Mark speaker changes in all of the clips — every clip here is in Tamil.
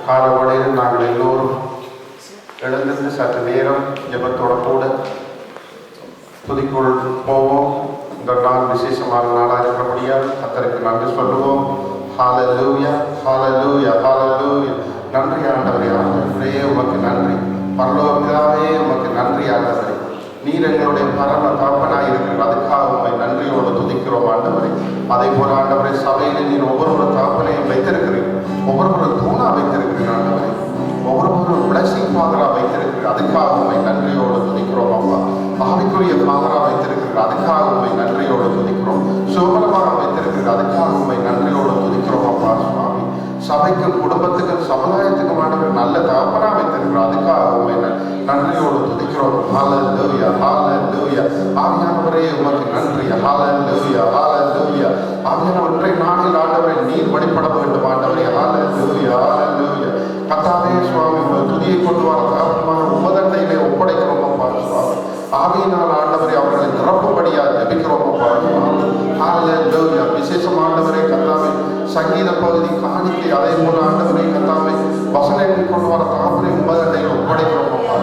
Speaker 1: காலவடையில் நாங்கள் எல்லோரும் எழுந்திருந்து சற்று நேரம் ஜெபத்தோட கூட துதிக்குள் போவோம். இந்த நாள் விசேஷமான நாளாக இருக்கிறபடியால் கர்த்தருக்கு நன்றி சொல்லுவோம். ஹல்லேலூயா, ஹல்லேலூயா, ஹல்லேலூயா. நன்றி ஆண்டவரே, ஆண்டவரே உமக்கு நன்றி. பரலோக பிதாவே உமக்கு நன்றி ஆண்டவரே. நீர் எங்களுடைய பரம தகப்பனாய் இருக்கிற அதுக்காக உண்மை நன்றியோடு துதிக்கிறோம் ஆண்டவரே. அதே போல ஆண்டவரே, சபையில நீர் ஒவ்வொரு தகப்பனையும் வைத்திருக்கிறீர், ஒவ்வொரு தூணா வைத்திருக்கிறீர் ஆண்டவரே, ஒவ்வொரு பிளஸிங் ஃபாதரா வைத்திருக்கிறீர். அதுக்காக உண்மை நன்றியோடு துதிக்கிறோம் அப்பா. ஆவிக்குரிய ஃபாதரா வைத்திருக்கிறீர், அதுக்காக உண்மை நன்றியோடு துதிக்கிறோம். சுகபலமாக வைத்திருக்கிறீர், அதுக்காக உண்மை நன்றியோடு துதிக்கிறோம் அப்பா. சுவாமி, சபைக்கும் குடும்பத்துக்கும் சமுதாயத்துக்கும் ஆண்டவர் நல்ல தகப்பனா வைத்திருக்கிறோம், அதுக்காக உண்மை நன்றியோடு துதிக்கிறோம். ஹல்லேலூயா, ஹல்லேலூயா. ஆவியானவரே உமக்கு நன்றி. ஹல்லேலூயா, ஹல்லேலூயா. ஆவியானவரே, நாளில் ஆண்டவரை நீர் வெளிப்பட வேண்டும் ஆண்டவரே. ஹல்லேலூயா, ஹல்லேலூயா. கர்த்தாவே சுவாமி, துதியை கொண்டு வர தகப்பனான உமதண்டையிலே ஒப்படைக்கிறோம் அப்பா. சுவாமி, ஆவியினால் ஆண்டவரை அவர்களை நிரப்பும்படியாக ஜெபிக்கிறோம் அப்பா. ஹல்லேலூயா. விசேஷம் ஆண்டவரே கர்த்தாவே, சங்கீத பகுதி காணிக்கை, அதே போல ஆண்டவரை கர்த்தாவே வசனத்தை கொண்டு வர தகப்பனை உமதண்டையில் ஒப்படைக்கிறோம் அப்பா.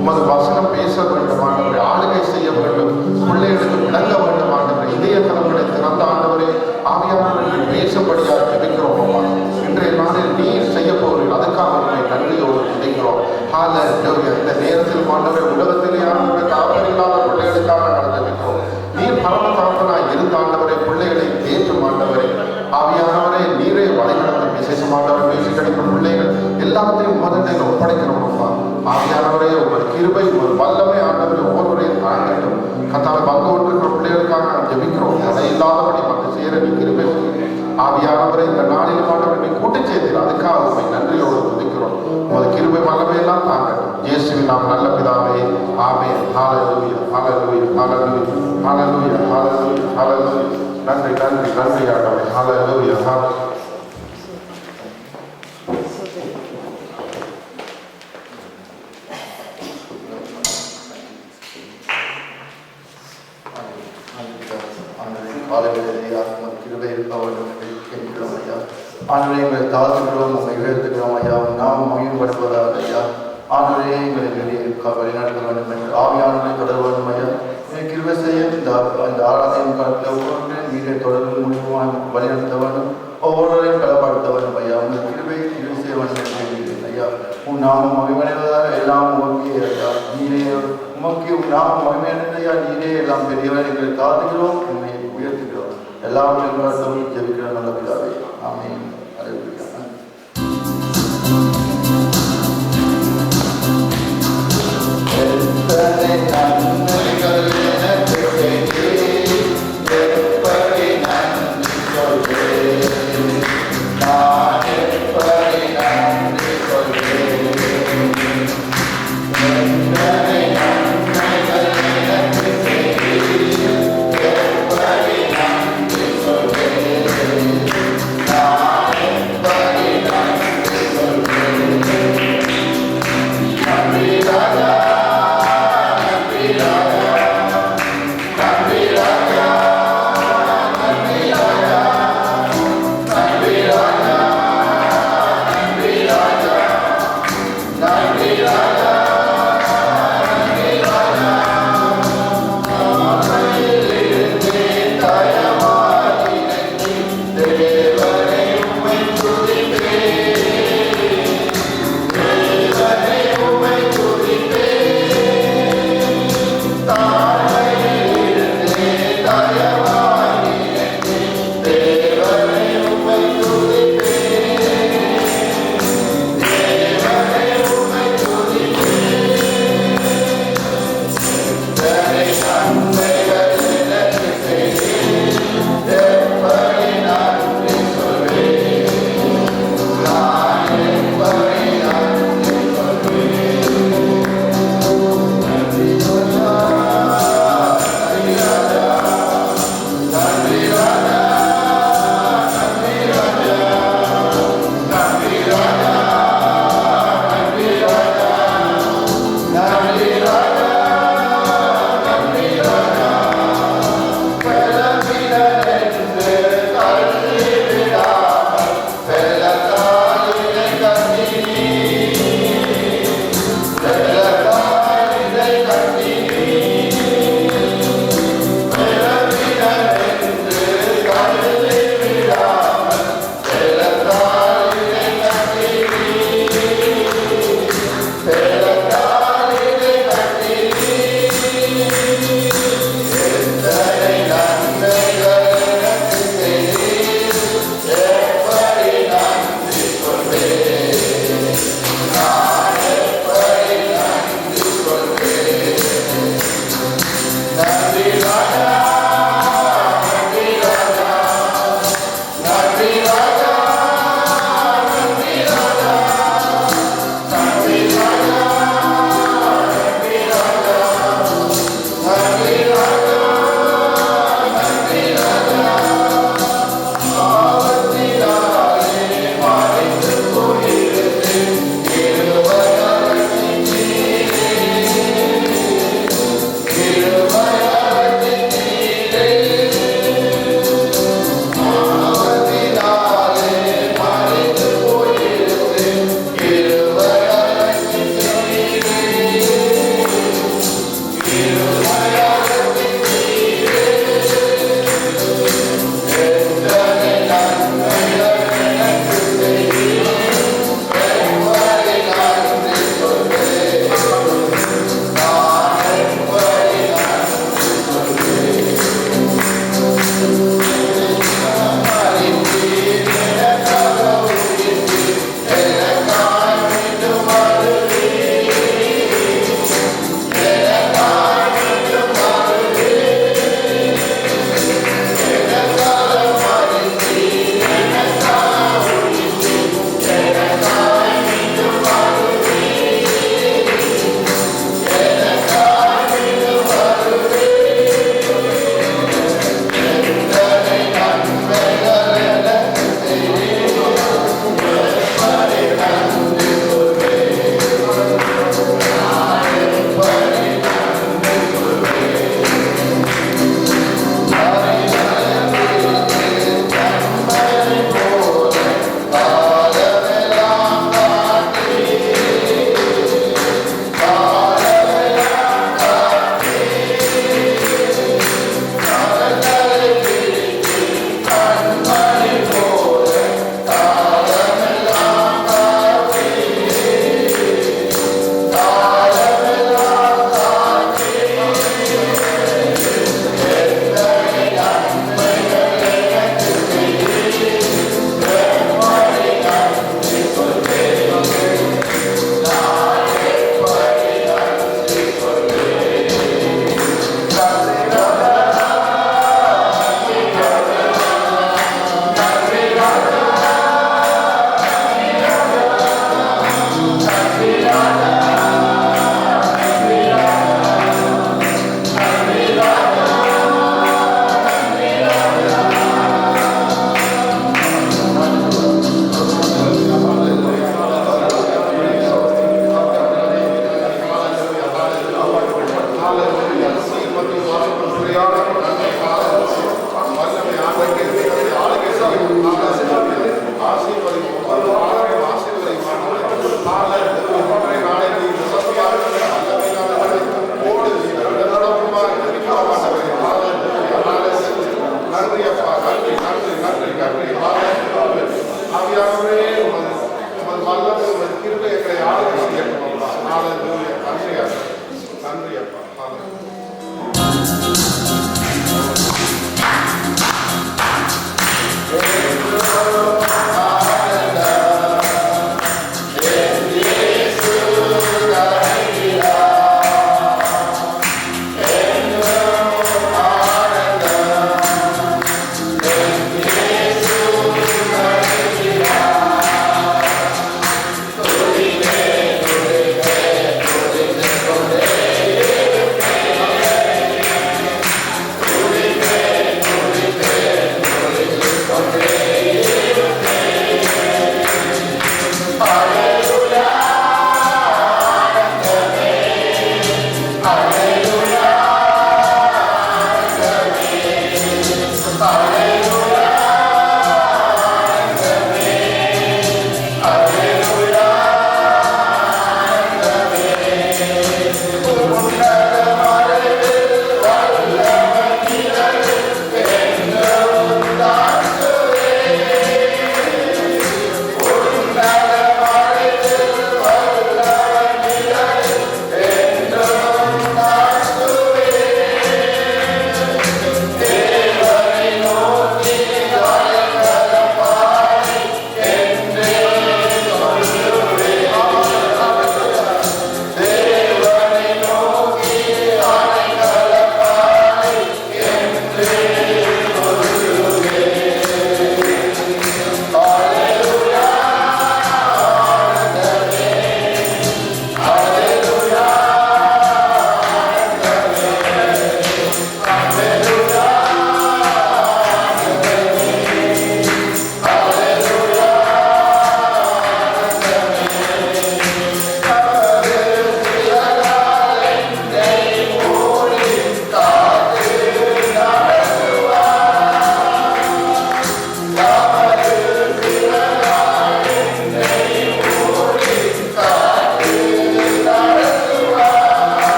Speaker 1: உமது வசனம் பேச வேண்டும் ஆண்டவரை, ஆளுகை செய்ய வேண்டும், பிள்ளைகளுக்கு விளங்க வேண்டும் ஆண்டவரை. இதய கலங்களை திறந்த ஆண்டவரே ஆவியானவர்கள் பேசப்படியாக ஜெபிக்கிறோம் அப்பா. இன்றைய நாளில் நீர் செய்ய போகிறீர்கள், அதுக்காக உண்மை நன்றியோடு துதிக்கிறோம். ஹல்லேலூயா. இந்த நேரத்தில் ஆண்டவரை உலகத்திலே ஆண்டவரை தகப்பன் இல்லாத பிள்ளைகளுக்காக நாங்கள் ஜெபிக்கிறோம். நீர் பரம தகப்பனாய் இருந்த ஆண்டவரை பிள்ளைகளை தேற்றும் ஆண்டவரை. ஆவியானவரே நீரே வழிநடத்தும். விசேஷமானவர் மியூசிக் அடிக்கும் பிள்ளைகள் எல்லாத்தையும் முதலில் ஒப்படைக்கிறோம் அப்பா. ஆவியானவரே உங்கள் கிருபை, உங்கள் வல்லமை ஆண்டவரை ஒவ்வொருவரையும் தாங்கட்டும். கர்த்தாவே, வந்து கொண்டிருக்கிற பிள்ளைகளுக்காக நாங்கள் ஜெபிக்கிறோம். அதை இல்லாதபடி வந்து சேர நீ கிருபை ஆவியானவரை இந்த நாளில் ஆண்டவரை நீ கூட்டி செய்தீர், அதுக்காக உண்மை நன்றியோடு துதிக்கிறோம். உங்கள் கிருபை வல்லமை எல்லாம் தாங்கட்டும். இயேசுவின் நாம் நல்ல பிதாவே, ஆமென். ஹல்லேலூயா, ஹல்லேலூயா, ஹல்லேலூயா, ஹல்லேலூயா, ஹல்லேலூயா, ஹல்லேலூயா. நன்றி, நன்றி, நன்றி ஆண்டவரே. ஹல்லேலூயா, ஹல்லேலூயா.
Speaker 2: ஆண்டவரே, எங்களை தாழ்த்துகிறோம், உண்மை உயர்த்துகிறோம் ஐயா. நாம் மகிழ்ப்படுவதாக ஐயா. ஆண்டவரே, எங்களை வழிநடத்த வேண்டும் என்று ஆவியானவரை தொடர வேண்டும் ஐயா. கிருபை செய்ய இந்த ஆராதனையின் காலத்தில் ஒவ்வொருவரையும் வீட்டை தொடர்பு முடிவுமாக வழிநடத்த வேண்டும், ஒவ்வொருவரையும் களப்படுத்த வேண்டும் ஐயா. உங்கள் கிருபை செய்ய வேண்டும் என்று ஐயா. உன் நாமம் மகிமையடைவதாக எல்லாம் உமக்கே ஐயா. நீரே உமக்கு உன் நாமம் மகிமையடைந்த ஐயா. நீரே எல்லாம் பெரியவர். எங்களை தாழ்த்துகிறோம், உண்மை உயர்த்துகிறோம். எல்லாவற்றையும் ஜெபிக்கிற நல்ல பிதாவே, ஆமென். அல்லேலூயா.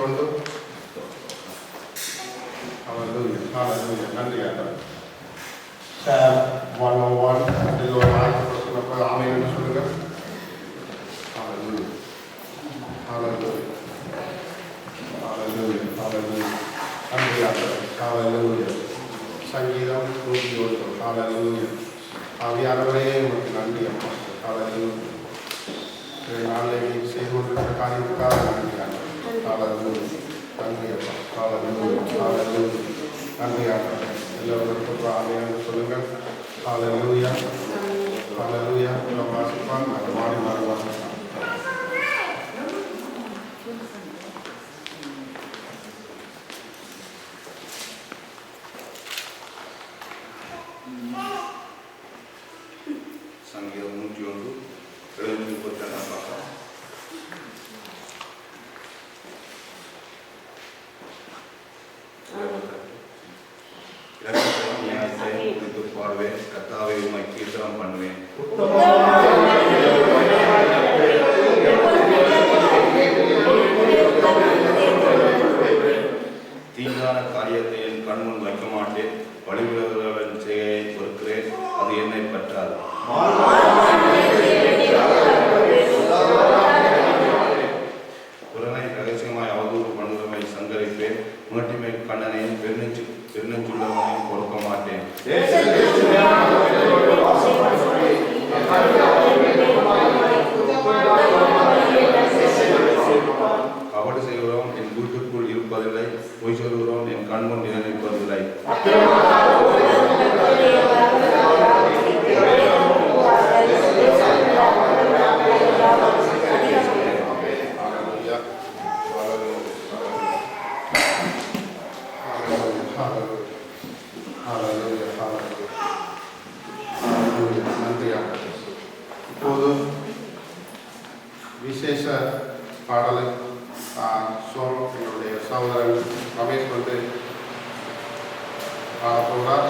Speaker 1: 101. Hallelujah. Hallelujah. நன்றி ஆண்டவரே. Psalm 101. இதில் ஒரு ஆயத்தை சொன்னப்போ ஆமென் சொல்லுங்க. Hallelujah. Hallelujah. Hallelujah. Hallelujah. நன்றி ஆண்டவரே. Hallelujah. சங்கீதம் 101. Hallelujah. ஆவியானவரே உங்களுக்கு நன்றி அம்மா. Hallelujah. நாளைக்கு செய்து கொண்டிருக்கிற காரியத்துக்காக நன்றி ஆண்டவரே. Hallelujah. நன்றி அப்பா. Hallelujah. Hallelujah. நன்றி ஆண்டவரே. எல்லோருக்கும் ஆமென் சொல்லுங்கள். Hallelujah. Hallelujah. வாசிப்பான் அது மாறி மாறி வாசிப்பான்.
Speaker 3: சங்கீதம் 101 732 பார்க்கலாம். இரக்கத்தையும் நியாயத்தையும் குறித்து பாடுவேன். கர்த்தாவே உம்மை கீர்த்தனம் பண்ணுவேன். தீங்கான காரியத்தை என் கண்முன் வைக்க மாட்டேன். வழிவிலகுதலின் செயலை பொறுக்கிறேன். அது என்னை பற்றாது. புறனை ரகசியமாய் அவதூறு பண்ணுறவை சங்கரிப்பேன். முகட்டிமை கண்ணனையும் பெருநெஞ்சுள்ளவனையும் கொடுக்க மாட்டேன். கபடு செய்கிறோம் என் வீட்டுக்குள் இருப்பதில்லை. பொய் சொல்கிறோம் என் கண்முன் நினைப்பதில்லை.
Speaker 1: இப்போது விசேஷ பாடலை என்னுடைய சகோதரன் ரமேஷ் வந்து பாடப்போகிறார்.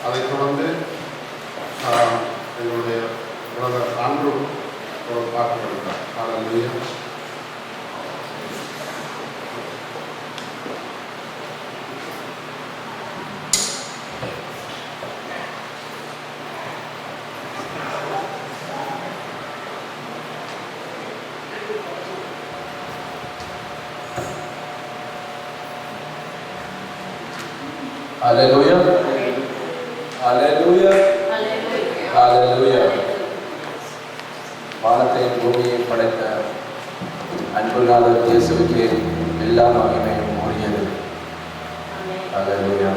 Speaker 1: அதைத் தொடர்ந்து என்னுடைய பிரதர் ஆண்ட்ரூ ஒரு பாட்டு கொடுத்தார். ஹல்லேலூயா.
Speaker 4: Hallelujah. Hallelujah. Hallelujah. வானத்தை பூமியை படைத்த அன்புநாதர் இயேசுவுக்கே எல்லா மகிமையும் உரியது. Hallelujah.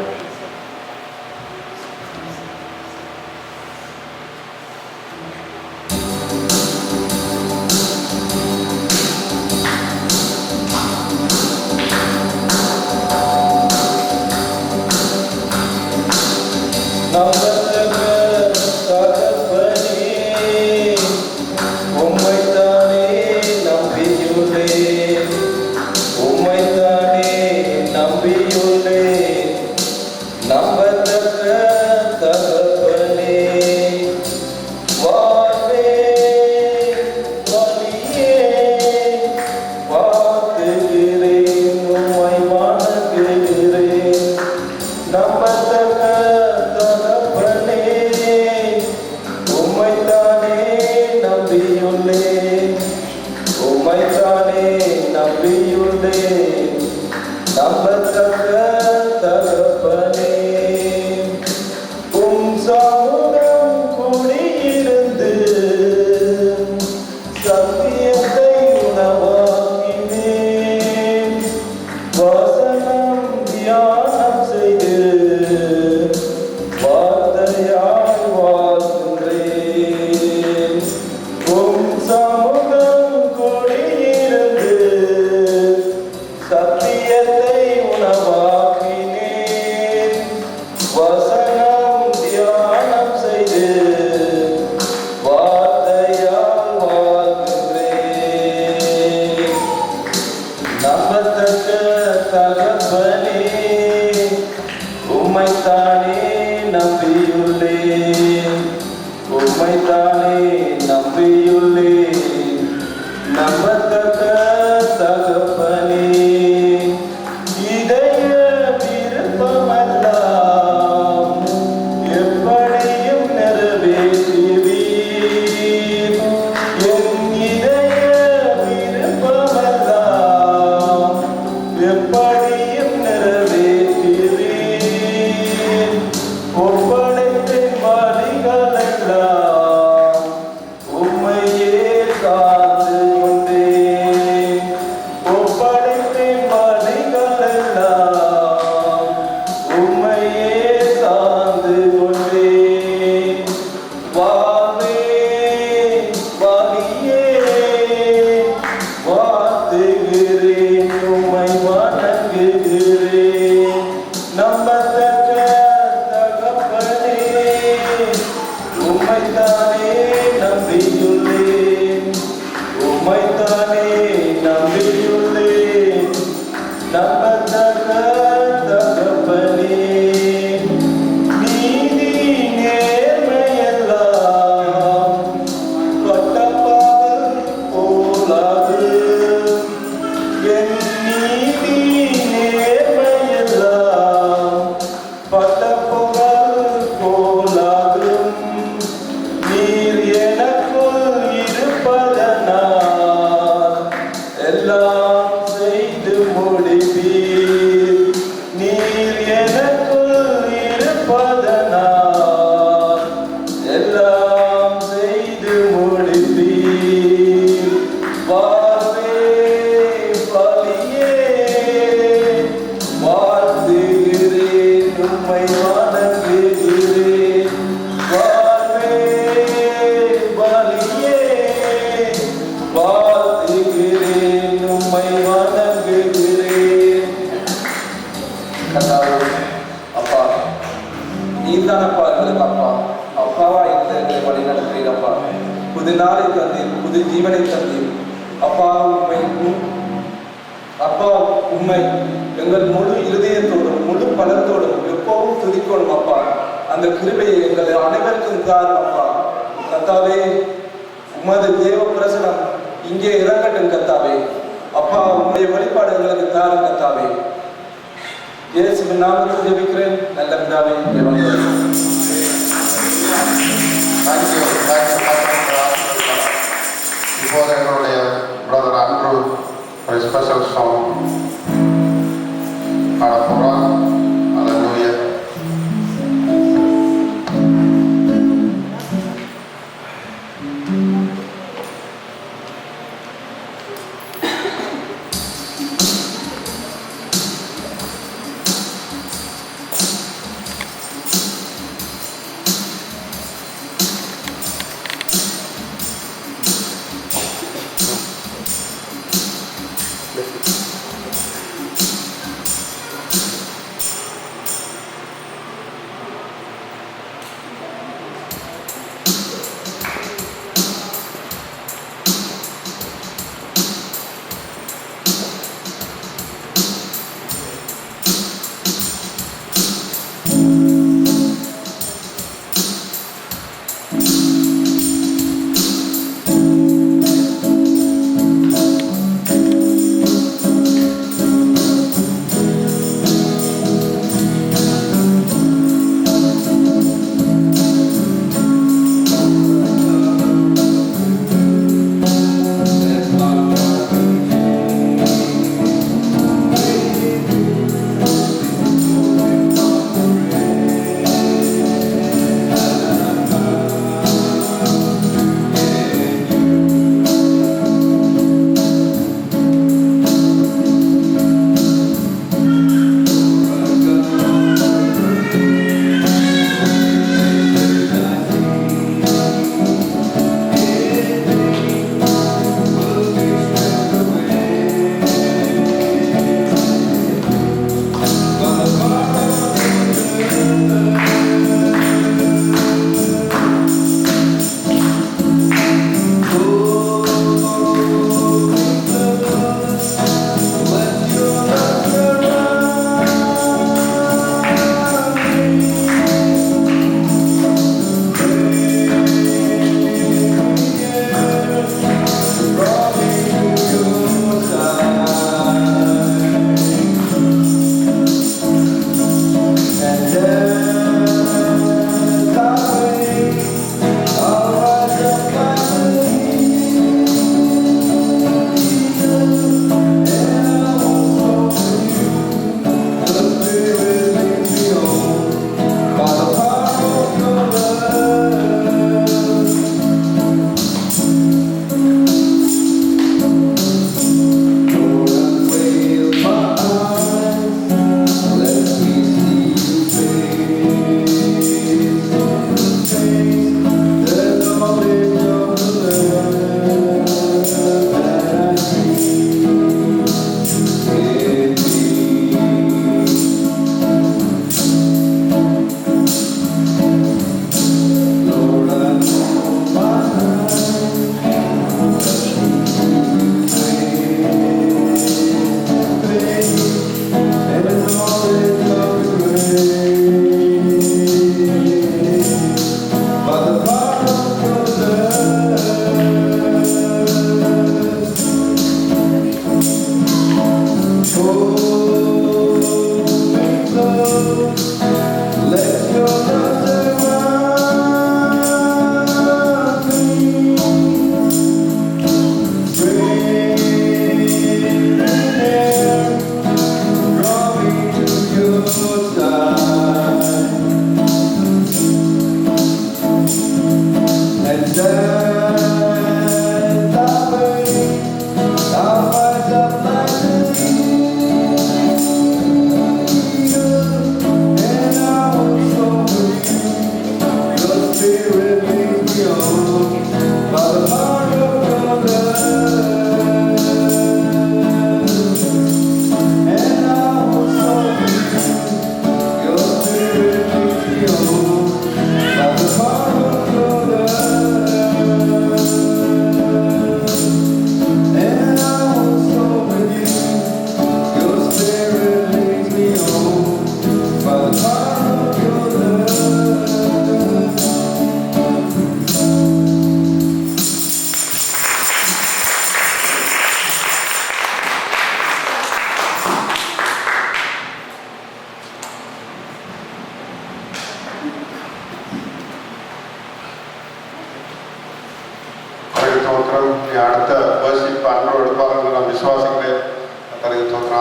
Speaker 5: உம்மைத்தானே நம்பியுள்ளேன்
Speaker 4: நம்பத்தக்க தகப்பனே, நீதி நேர்மையெல்லாம் பட்டப்பால் போலாது. என் நீதி நேர்மையெல்லாம் பட்டப்புகழ் போலாகும். நீர் எனக்குள் இருப்பதனால் எல்லாம் செய்து முடிப்பீர். நீர் எனக்குள் இருப்பதனால் எல்லாம் செய்து முடிப்பீர். வாழ்வே பலியே வாழ்த்துகிறேன், உம்மை வணங்குகிறேன். வாழ்வே பலியே வாழ்த்துகிறேன், உம்மை வணங்குகிறேன். கர்த்தாவே, அப்பா நீதானப்பா எங்களுக்கு அப்பா. அப்பாவா எங்களை வழி நடத்துகிறீர் அப்பா. புது நாளை தந்தீர், புது ஜீவனை தந்தீர் அப்பா. அப்பா உண்மை எங்கள் முழு இருதயத்தோடும் முழு பலத்தோடும் எப்பவும் துதிக்கணும் அப்பா. அந்த கிருபையை எங்கள் அனைவருக்கும் தாரும் அப்பா. கர்த்தாவே, உமது தேவ பிரசனம் இங்கே இறங்கட்டும் கர்த்தாவே. அப்பா, உங்களுடைய வெளிப்பாடு எங்களுக்கு தாரும் கர்த்தாவே. இயேசுவின் நாமத்தில் ஜெபிக்கிறேன் நல்ல பிதாவே.
Speaker 1: இப்போது எங்களுடைய பிரதர் அண்ட்ரூ ஒரு ஸ்பெஷல் சாங் பாட போகிறார். அல்லேலூயா.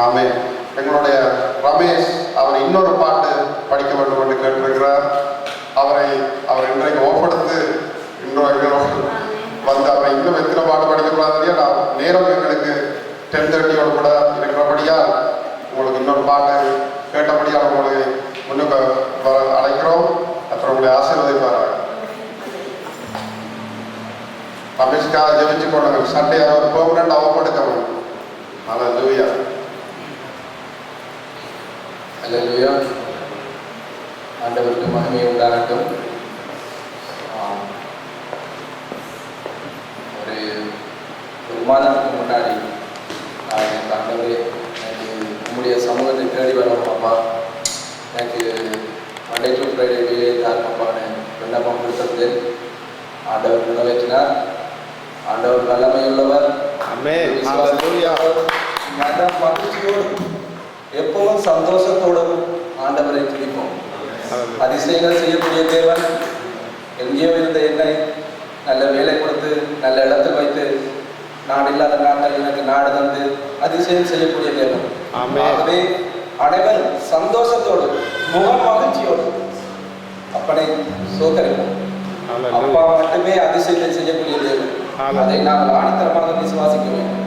Speaker 1: ஆமே. எங்களுடைய ரமேஷ் அவர் இன்னொரு பாட்டு படிக்க வேண்டும் என்று கேட்டிருக்கிறார். அவர் இன்றைக்கு ஒப்படுத்து இன்னொரு வந்து அவரை இன்னும் எத்தனை பாட்டு படிக்கக்கூடாது. நான் நேரம் எங்களுக்கு 10:30 கூட இருக்கிறபடியால் உங்களுக்கு இன்னொரு பாட்டு கேட்டபடியால் உங்களுக்கு முன்னுக்கு வர அழைக்கிறோம். அப்புறம் உங்களை ஆசீர்வதிப்பார்கள். ரமேஷ்காக ஜெபிச்சு கொள்ளுங்கள். சண்டே அவர் பெர்மனன்ட் அவப்படுத்தணும். ஹல்லேலூயா.
Speaker 5: ஹல்லேலூயா. ஆண்டவருக்கு மகிமை உண்டாகட்டும். ஒரு மாதத்துக்கு முன்னாடி எனக்கு ஆண்டவரே எனக்கு உங்களுடைய சமூகத்தை தேடி வரணும் அப்பா, எனக்கு மண்டே டு ஃப்ரைடே வேலையை தாருங்கப்பான்னு விண்ணப்பம் கொடுத்தது. ஆண்டவர் நிறைவேற்றினார். ஆண்டவர் வல்லமையுள்ளவர். மகிழ்ச்சியோடு எப்பவும் சந்தோஷத்தோடும் ஆண்டவரை துதிப்போம். அதிசயங்கள் செய்யக்கூடிய தேவன் எங்கேயோ இருந்த என்னை நல்ல வேலை கொடுத்து நல்ல இடத்தில் வைத்து நாடு இல்லாத நாட்டில் எனக்கு நாடு தந்து அதிசயம் செய்யக்கூடிய தேவன். ஆகவே அனைவரும் சந்தோஷத்தோடு முக மகிழ்ச்சியோடு அப்பனை சோதரிப்போம். அப்பா மட்டுமே அதிசயத்தை செய்யக்கூடிய தேவன். அதை நாங்கள் ஆணித்தரமாக விசுவாசிக்க வேண்டும்.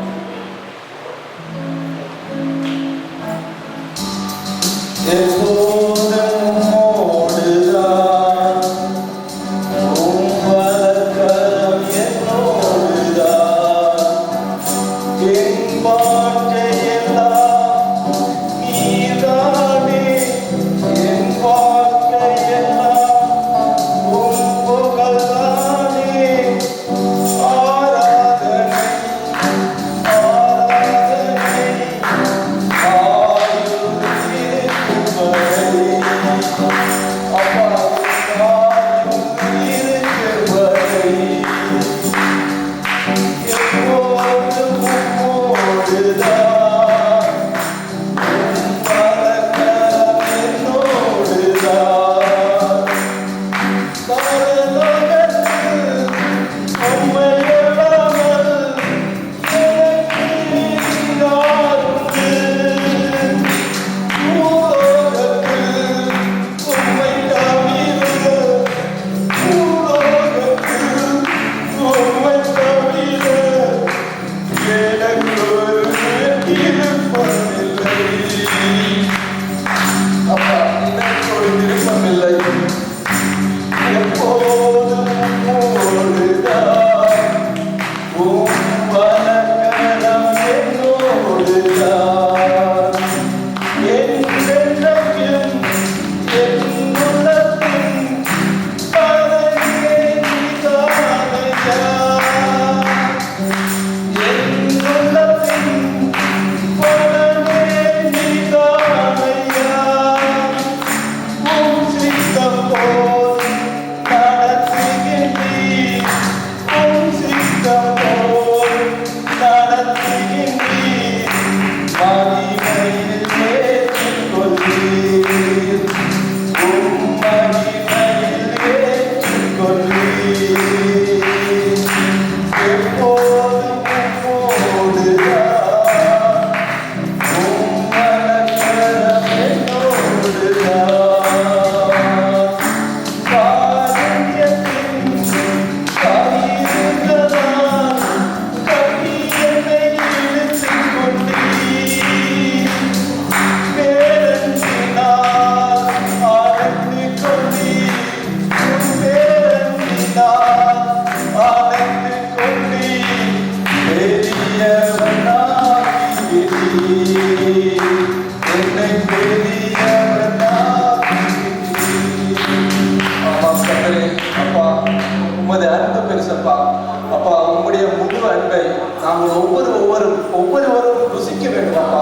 Speaker 5: ஒவ்வொருவரும் ருசிக்க வேண்டும் அப்பா.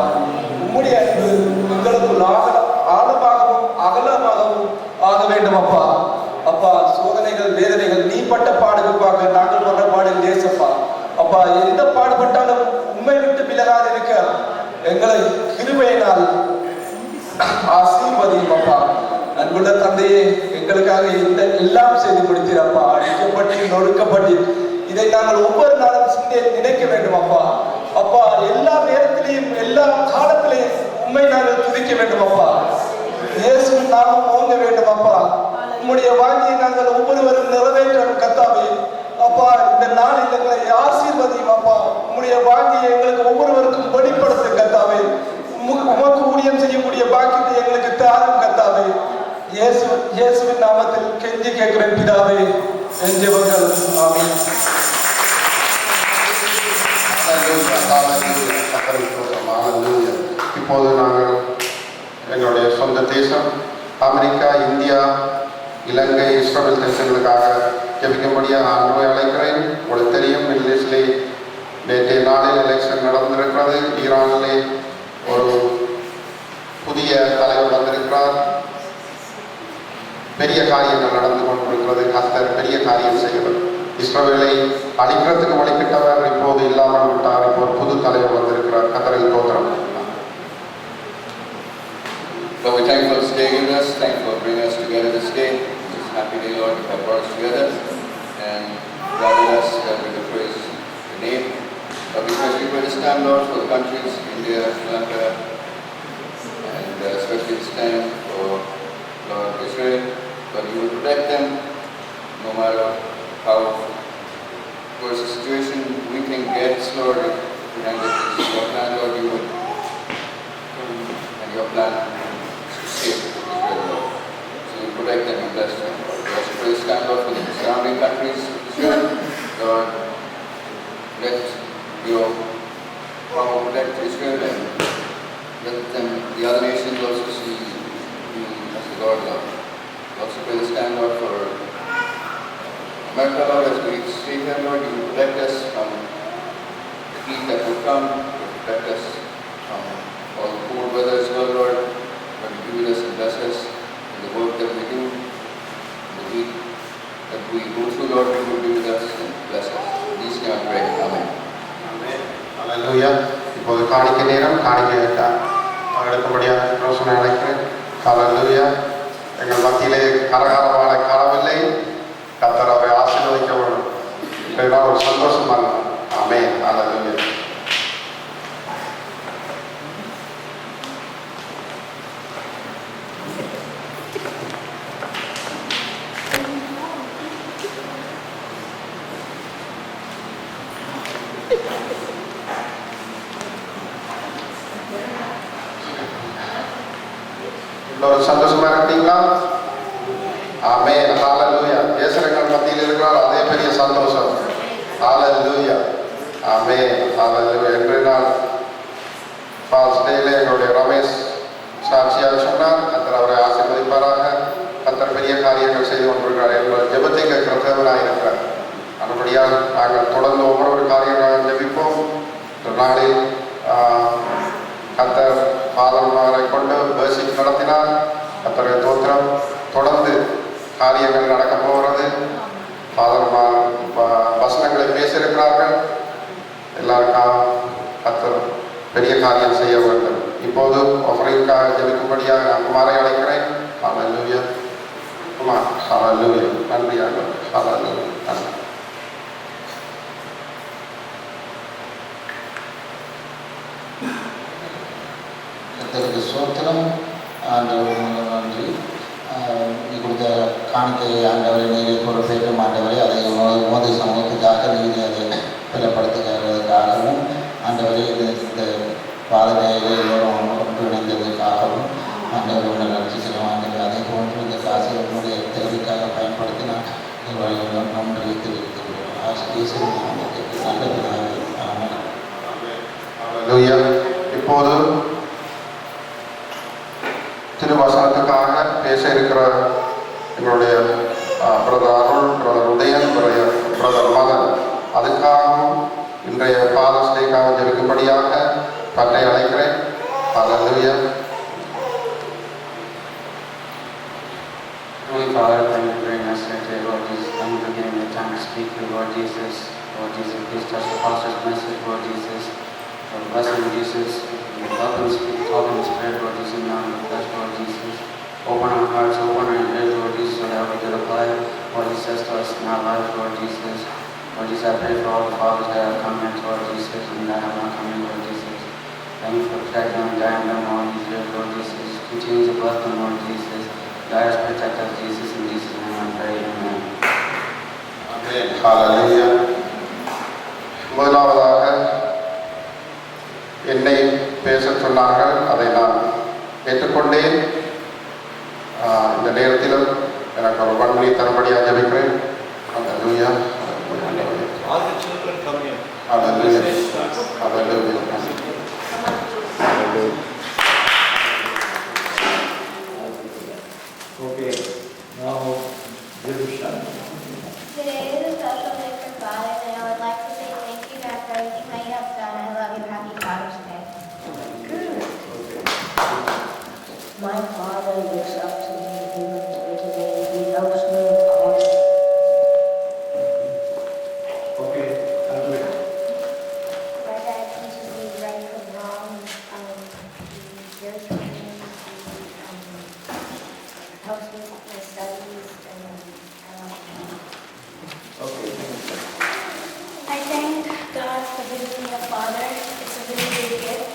Speaker 5: உம்முடைய அன்பு எங்களுக்குள் ஆழமாகவும் அகலமாகவும் ஆக வேண்டும் அப்பா. அப்பா, சோதனைகள் வேதனைகள் நீ பட்ட பாடுகளுக்காக நாங்கள் பட்ட பாடல் தேசப்பா. அப்பா, எந்த பாடுபட்டாலும் உண்மை விட்டு விலகாது இருக்க எங்களை கிருபையினால் ஆசீர்வதியும் அப்பா. அன்புள்ள தந்தையே, எங்களுக்காக எல்லாம் செய்து கொடுத்தீரப்பா. அடிக்கப்பட்டு நொறுக்கப்பட்டு இதை நாங்கள் ஒவ்வொரு நாளும் நினைக்க வேண்டும் அப்பா. அப்பா, எல்லா நேரத்திலையும் எல்லா காலத்திலையும் உண்மை நாங்கள் துதிக்க வேண்டும் அப்பா. இயேசு நாமம் ஓங்க வேண்டும் அப்பா. உம்முடைய வாங்கியை நாங்கள் ஒவ்வொருவரும் நிறைவேற்றணும் கர்த்தாவே. அப்பா, இந்த நாளில் எங்களை ஆசீர்வதியும் அப்பா. உம்முடைய வாங்கியை எங்களுக்கு ஒவ்வொருவருக்கும் வெளிப்படுத்தும் கர்த்தாவே. உமக்கு ஊழியம் செய்யக்கூடிய பாக்கியத்தை எங்களுக்கு தாரும் கர்த்தாவே. இயேசுவின் நாமத்தில் கெஞ்சி கேட்கிறேன் பிதாவே. என் ஜெபங்கள். ஆமென்.
Speaker 1: இப்போது நாங்கள் எங்களுடைய சொந்த தேசம் அமெரிக்கா, இந்தியா, இலங்கை, இஸ்ரேல் தேசங்களுக்காக ஜெபிக்கும்படியாக ஆண்டவரை அழைக்கிறேன். உங்களுக்கு தெரியும், மிடில் ஈஸ்டிலே நேற்றைய நாளில் எலெக்ஷன் நடந்திருக்கிறது. ஈரானிலே ஒரு புதிய தலைவர் வந்திருக்கிறார். பெரிய காரியங்கள் நடந்து கொண்டிருக்கிறது. கர்த்தர் பெரிய காரியம் செய்யவர். இஸ்ரவேலை அழிக்கிறதுக்கு வழிகிட்டவர் இப்போது இல்லாமல் விட்டார். இப்போ ஒரு புது தலைவர் வந்திருக்கிறார். கர்த்தருக்கு தோத்திரம்.
Speaker 6: Lord, we're thankful for staying with us. Thankful for bringing us together this day. This happy day, Lord, you have brought us together and gathered us that we could praise your name. Lord, we especially pray this time, Lord, for the countries, India, Sri Lanka, and especially this time for Lord Israel. Lord, you will protect them no matter how worse the situation we think gets, Lord. And this is your plan, Lord, you would, and your plan is to save Israel, Lord. So you protect them and bless them, Lord. We also pray this time, Lord, for the surrounding countries of Israel. Lord, let your power protect Israel and let them, the other nations also see you as the Lord, Lord. We also pray this time, Lord, for America, Lord, as we stay here, Lord, you will protect us from the heat that will come, you will protect us from all the cold weather as well, Lord. Lord, you be with us and bless us in the work that we do, in the week that we go through, Lord, you will be with us and bless us. In these name I pray. Amen.
Speaker 1: அல்லேலூயா. இப்போது காணிக்க நேரம். காணிக்க எடுக்கும்படியாக ரோசனை அழைக்கிறேன். அல்லேலூயா. எங்கள் மத்தியிலே கரகாரமான காலமில்லை. கர்த்தர் அவரை ஆசீர்வதிக்க வேண்டும். இதெல்லாம் ஒரு சந்தோஷமாக. ஆமென். அல்லேலூயா. எல்லோரும் சந்தோஷமா இருக்கீங்களா? ஆமென். ஹalleluya. இயேசுவின் மத்தியில் இருக்கிறார். அதே பெரிய சந்தோஷம். ஹalleluya. ஆமென். ஹalleluya. இன்றைய நாள் ஃபால்ஸ் டேல எங்களுடைய ரமேஷ் சாட்சியாக சொன்னார். கர்த்தர் அவரை ஆசீர்வதிப்பாராக. கர்த்தர் பெரிய காரியங்கள் செய்து கொண்டிருக்கிறார். எங்களுடைய ஜெபத்தை கேட்கிற தேவனாக இருக்கிறார். அதுபடியால் நாங்கள் தொடர்ந்து ஒவ்வொரு காரியங்களாக ஜெபிப்போம். இந்த நாளில் கர்த்தர் பாதமாரை கொண்டு பேசிக் நடத்தினார். கர்த்தரை தோத்திரம். தொடர்ந்து காரியங்கள் நடக்க போகிறது. பாதமார் வசனங்களை பேசியிருக்கிறார்கள். எல்லாருக்கும் கர்த்தர் பெரிய காரியம் செய்ய வேண்டும். இப்போது ஆஃபரிங்காக ஜெபிக்கும்படியாக நான் குமாரை அழைக்கிறேன். ஹalleluya. குமார், ஹalleluya. நன்றியாக. ஹalleluya. நன்றி.
Speaker 7: கர்த்தருக்கு ஸ்தோத்திரம். ஆண்டவர் நன்றி. நீ கொடுத்த காணிக்கையை ஆண்டவரை நீரை பொறுப்பேற்றும் ஆண்டவரை அதை உமது சமூகத்துக்காக நீதி அதை பலப்படுத்துகிறதுக்காகவும் ஆண்டவரை இந்த பாதனையிலே எல்லோரும் ஒன்றிணைந்ததற்காகவும் ஆண்டவர் உங்களை ரட்சிக்கிறோம். ஆண்டவர் அதே போன்று இந்த காசை உன்னுடைய தேவைக்காக பயன்படுத்தினால் நன்றி தெரிவித்துக்கிறோம். ஆசிரியர் நல்லதாக.
Speaker 1: ஹalleluya. இப்போது திருவசனத்துக்காக பேச இருக்கிற எங்களுடைய பிரதர் அருள், பிரதர் உதயன், பிரதர் மதன், அதுக்காகவும் இன்றைய ஃபாதர்ஸ் டேக்காக ஜெபிக்கும்படியாக தன்னை அழைக்கிறேன். ஹalleluya.
Speaker 8: Holy Father, thank you for bringing us here today, Lord Jesus. Thank you for giving me the time to speak to you, Lord Jesus. Lord Jesus, please touch the pastor's message, Lord Jesus. Lord, bless him, Jesus. Help him speak, talk in the Spirit, Lord Jesus. Now in the flesh, Lord Jesus. Open our hearts, open our ears, Lord Jesus, so that we can apply what he says to us in our life, Lord Jesus. Lord Jesus, I pray for all the fathers that have come here, Lord Jesus, and that have not come in, Lord Jesus. Thank you for protecting and guiding them, Lord Jesus, Lord Jesus. Continue to bless them, Lord Jesus. Guide us, protect us, Jesus, in Jesus' name I pray, amen.
Speaker 1: ஹல்லேலூயா. முதலாவதாக என்னை பேச சொன்னார்கள், அதை நான் ஏற்றுக்கொண்டேன். இந்த நேரத்திலும் எனக்கு ஒரு வன்மொழி தரும்படியாக ஜெபிக்கிறேன். ஹல்லேலூயா.
Speaker 9: All the children come here.
Speaker 1: Hallelujah. Hallelujah.
Speaker 9: Okay, now Jerusha.
Speaker 10: Today is a special day for Father, and I would like to say thank you, God, for everything that you have done. I love you. Happy Father's Day.
Speaker 11: My father looks up to me even today. He loves me, of course.
Speaker 9: Okay, I'll do it.
Speaker 10: My dad teaches me right from wrong. He cares for me. He helps me with my studies, and I love him.
Speaker 9: Okay, thank you.
Speaker 10: I thank God for giving me a father. It's a really big gift.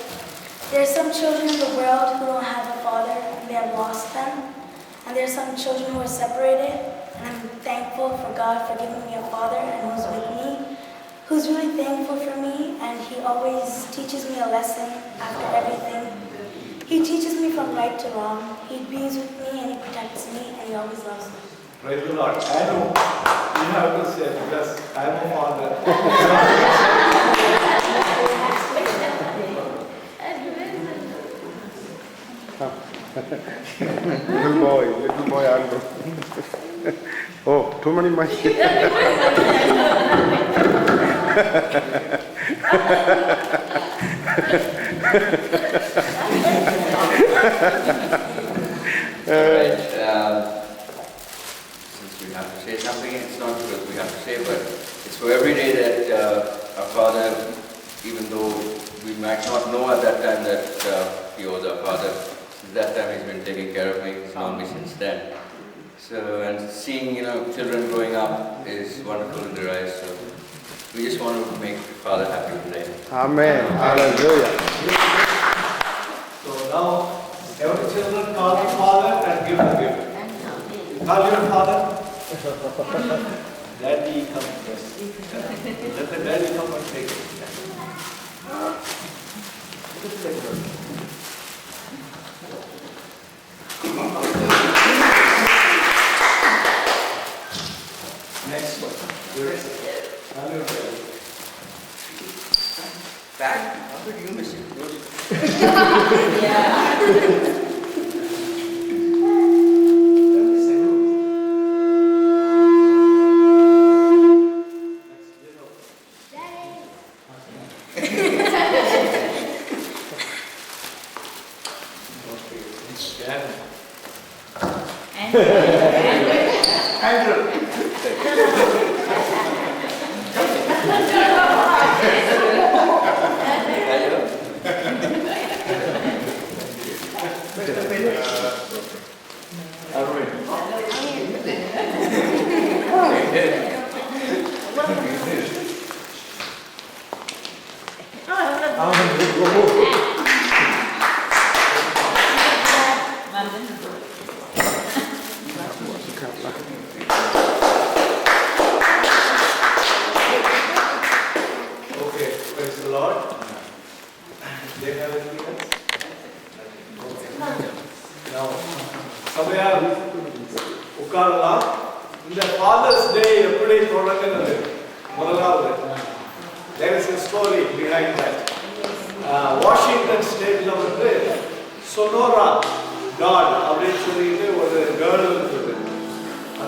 Speaker 10: There are some children in the world who don't have a father and they have lost them. And there are some children who are separated. And I'm thankful for God for giving me a father and who's with me, who's really thankful for me, and he always teaches me a lesson after everything. He teaches me from right to wrong. He bees with me and he protects me and he always loves me.
Speaker 9: Praise the Lord. I know you have to say because I am a father.
Speaker 1: Little boy, Andrew. Oh, too many mics.
Speaker 6: Alright, since we have to say something, it's not because we have to say, but it's for every day that our Father, even though we might not know at that time that He was our Father, since that time He's been taking care of me, He's known me since then. So, and seeing, children growing up is wonderful in their eyes, so we just want to make Father happy today.
Speaker 1: Amen. Hallelujah.
Speaker 9: So now every children call the father and give the gift. Call your father. Daddy come first. Let the daddy come and take it. Next one. Call your daddy.
Speaker 6: Back. How did you miss it?
Speaker 9: Okay, praise the Lord. They have anything else? Now, சபையா உட்காரலாம். இந்த ஃபாதர்ஸ் டே எப்படி தொடங்குனது? முதலாவது there is a story behind that. Washington ஸ்டேட்ல வந்து சொனோரா காட் அப்படின்னு சொல்லிட்டு ஒரு கேர்ள் இருக்குது.